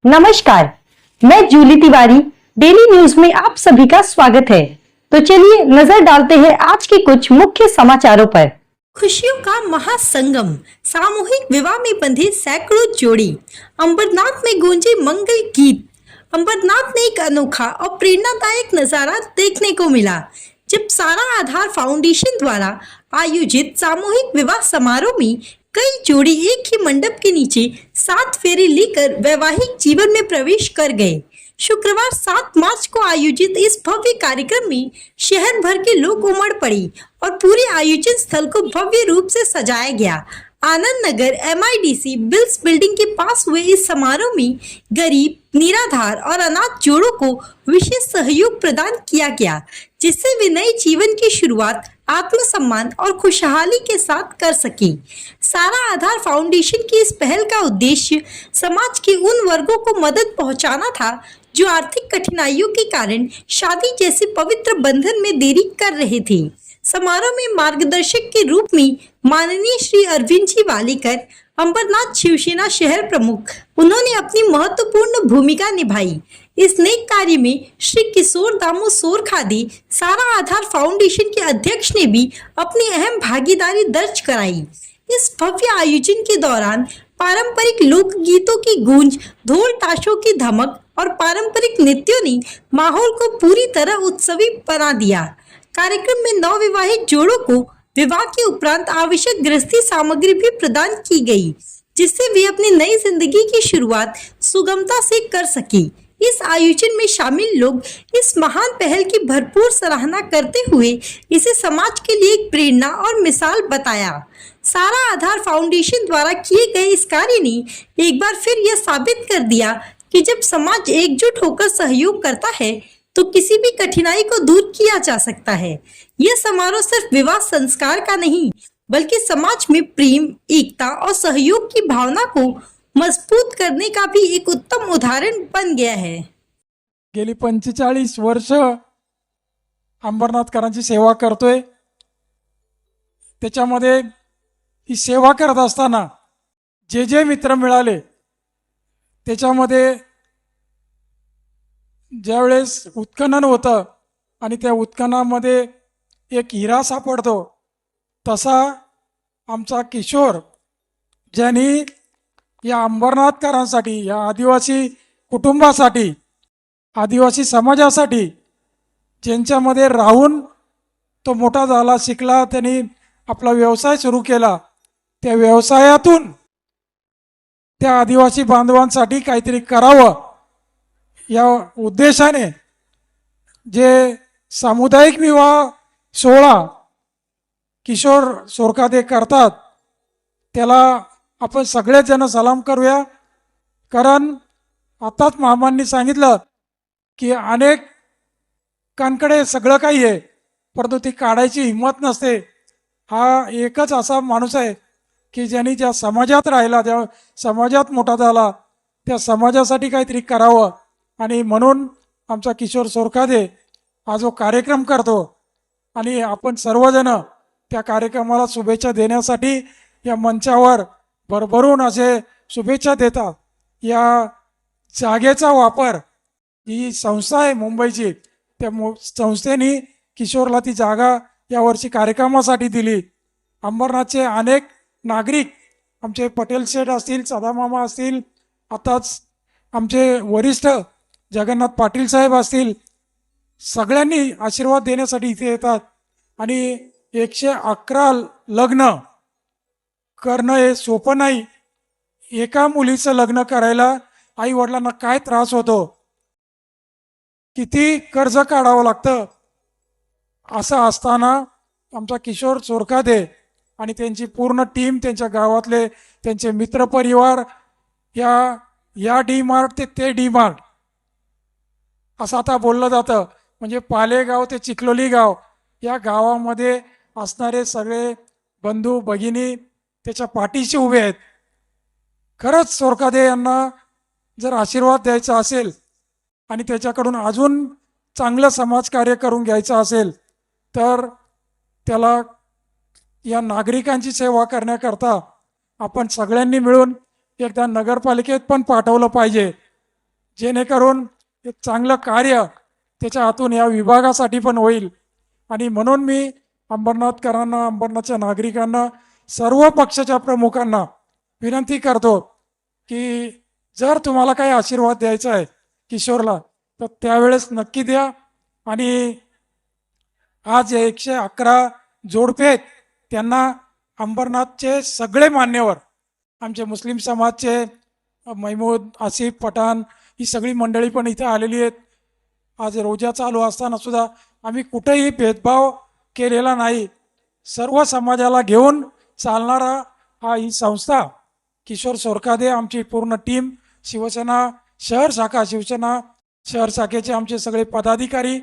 नमस्कार, मैं Jully Tiwari. Daily news में आप सभी का स्वागत है। तो चलिए नजर डालते हैं आज के कुछ मुख्य समाचारों पर। खुशियों का महासंगम, सामूहिक विवाह में बंधे सैकड़ों जोड़ी। अंबरनाथ में गूंजे मंगल गीत। अंबरनाथ में एक अनोखा और प्रेरणादायक नजारा देखने को मिला जब सारा आधार फाउंडेशन द्वारा आयोजित सामूहिक विवाह समारोह में कई जोड़ी एक ही मंडप के नीचे 7 फेरे लेकर वैवाहिक जीवन में प्रवेश कर गए। शुक्रवार 7 मार्च को आयोजित इस भव्य कार्यक्रम में शहर भर के लोग उमड़ पड़े और पूरे आयोजन स्थल को भव्य रूप से सजाया गया। Anand Nagar MIDC bills building के पास हुए इस समारोह में गरीब, निराधार और अनाथ जोड़ों को विशेष सहयोग प्रदान किया गया, जिससे वे नए जीवन की शुरुआत आत्मसम्मान और खुशहाली के साथ कर सके। सारा आधार फाउंडेशन की इस पहल का उद्देश्य समाज के उन वर्गों को मदद पहुंचाना था जो आर्थिक कठिनाइयों के कारण शादी जैसे पवित्र बंधन में देरी कर रहे थे। समारोह में मार्गदर्शक के रूप में माननीय श्री अरविंद जी वालेकर, अंबरनाथ शिवसेना शहर प्रमुख, उन्होंने अपनी महत्वपूर्ण भूमिका निभाई। इस नेक कार्य में श्री किशोर दामू सोरखादे, सारा आधार फाउंडेशन के अध्यक्ष ने भी अपनी अहम भागीदारी दर्ज कराई। इस भव्य आयोजन के दौरान पारंपरिक लोक गीतों की गूंज, ढोल ताशों की धमक और पारंपरिक नृत्यों ने माहौल को पूरी तरह उत्सवी बना दिया। कार्यक्रम में नवविवाहित जोड़ों को विवाह के उपरांत आवश्यक गृहस्थी सामग्री भी प्रदान की गई, जिससे वे अपनी नई जिंदगी की शुरुआत सुगमता से कर सके। इस आयोजन में शामिल लोग इस महान पहल की भरपूर सराहना करते हुए इसे समाज के लिए एक प्रेरणा और मिसाल बताया। सारा आधार फाउंडेशन द्वारा किए गए इस कार्य ने एक बार फिर यह साबित कर दिया कि जब समाज एकजुट होकर सहयोग करता है तो किसी भी कठिनाई को दूर किया जा सकता है। यह समारोह सिर्फ विवाह संस्कार का नहीं, बल्कि समाज में प्रेम, एकता और सहयोग की भावना को मजबूत करने का भी एक उत्तम उदाहरण बन गया है। गेली 45 वर्ष अंबरनाथकरांची सेवा करतोय। त्याच्यामध्ये ही सेवा करत असताना जे जे मित्र मिळाले, त्याच्यामध्ये ज्यावेळेस उत्खनन होतं आणि त्या उत्खननामध्ये एक हिरा सापडतो, तसा आमचा किशोर, ज्यांनी या अंबरनाथकरांसाठी, या आदिवासी कुटुंबासाठी, आदिवासी समाजासाठी ज्यांच्यामध्ये राहून तो मोठा झाला, शिकला, त्यांनी आपला व्यवसाय सुरू केला, त्या व्यवसायातून त्या आदिवासी बांधवांसाठी काहीतरी करावं या उद्देशाने जे सामुदायिक विवाह सोहळा किशोर सोरखादे करतात, त्याला आपण सगळेच जण सलाम करूया। कारण आताच मामांनी सांगितलं की अनेकांकडे सगळं काही आहे, परंतु ती काढायची हिंमत नसते। हा एकच असा माणूस आहे की ज्यांनी ज्या समाजात राहिला, ज्या समाजात मोठा झाला, त्या समाजासाठी काहीतरी करावं, आणि म्हणून आमचा किशोर सोरखादे हा जो कार्यक्रम करतो आणि आपण सर्वजण त्या कार्यक्रमाला शुभेच्छा देण्यासाठी या मंचावर भरभरून असे शुभेच्छा देतात। या जागेचा वापर, ही संस्था आहे मुंबईची, त्या संस्थेने किशोरला ती जागा यावर्षी कार्यक्रमासाठी दिली। अंबरनाथचे अनेक नागरिक, आमचे पटेल शेठ असतील, सदामामा असतील, आताच आमचे वरिष्ठ जगन्नाथ पाटील साहेब असतील, सगळ्यांनी आशीर्वाद देण्यासाठी इथे येतात। आणि 111 लग्न करणं हे सोपं नाही। एका मुलीचं लग्न करायला आई वडिलांना काय त्रास होतो, किती कर्ज काढावं लागतं, असं असताना आमचा किशोर सोरखादे आणि त्यांची पूर्ण टीम, त्यांच्या गावातले त्यांचे मित्रपरिवार, या डी-मार्ट ते डी-मार्ट असं आता बोललं जातं, म्हणजे पालेगाव ते चिखलोली गाव, या गावामध्ये असणारे सगळे बंधू भगिनी त्याच्या पाठीशी उभे आहेत। खरंच सोरखादे यांना जर आशीर्वाद द्यायचा असेल आणि त्याच्याकडून अजून चांगलं समाजकार्य करून घ्यायचं असेल, तर त्याला या नागरिकांची सेवा करण्याकरता आपण सगळ्यांनी मिळून एकदा नगरपालिकेत पण पाठवलं पाहिजे। जेणेकरून एक चांगलं कार्य त्याच्या हातून या विभागासाठी पण होईल. आणि म्हणून मी अंबरनाथकरांना, अंबरनाथच्या नागरिकांना, सर्व पक्षाच्या प्रमुखांना विनंती करतो की जर तुम्हाला काही आशीर्वाद द्यायचा आहे किशोरला तर त्यावेळेस नक्की द्या. आणि आज 111 जोडपे आहेत, त्यांना अंबरनाथचे सगळे मान्यवर, आमचे मुस्लिम समाजचे महमूद, आसिफ, पठाण ही सगळी मंडळी पण इथे आलेली आहेत. आज रोजा चालू असताना सुद्धा आम्ही कुठेही भेदभाव केलेला नाही. सर्व समाजाला घेऊन चालणारा ही संस्था किशोर सोरकादे, आमची पूर्ण टीम, शिवसेना शहर शाखा, शिवसेना शहर शाखेचे आमचे सगळे पदाधिकारी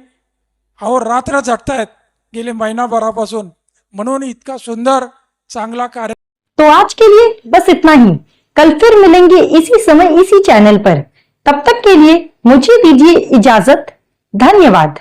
अहोरात्र झटतायत गेले महिनाभरापासून. म्हणून इतका सुंदर चांगला कार्य. तो आज के लिए बस इतना ही। कल फिर मिलेंगे इसी समय इसी चैनल पर। तब तक के लिए मुझे दीजिए इजाजत। धन्यवाद।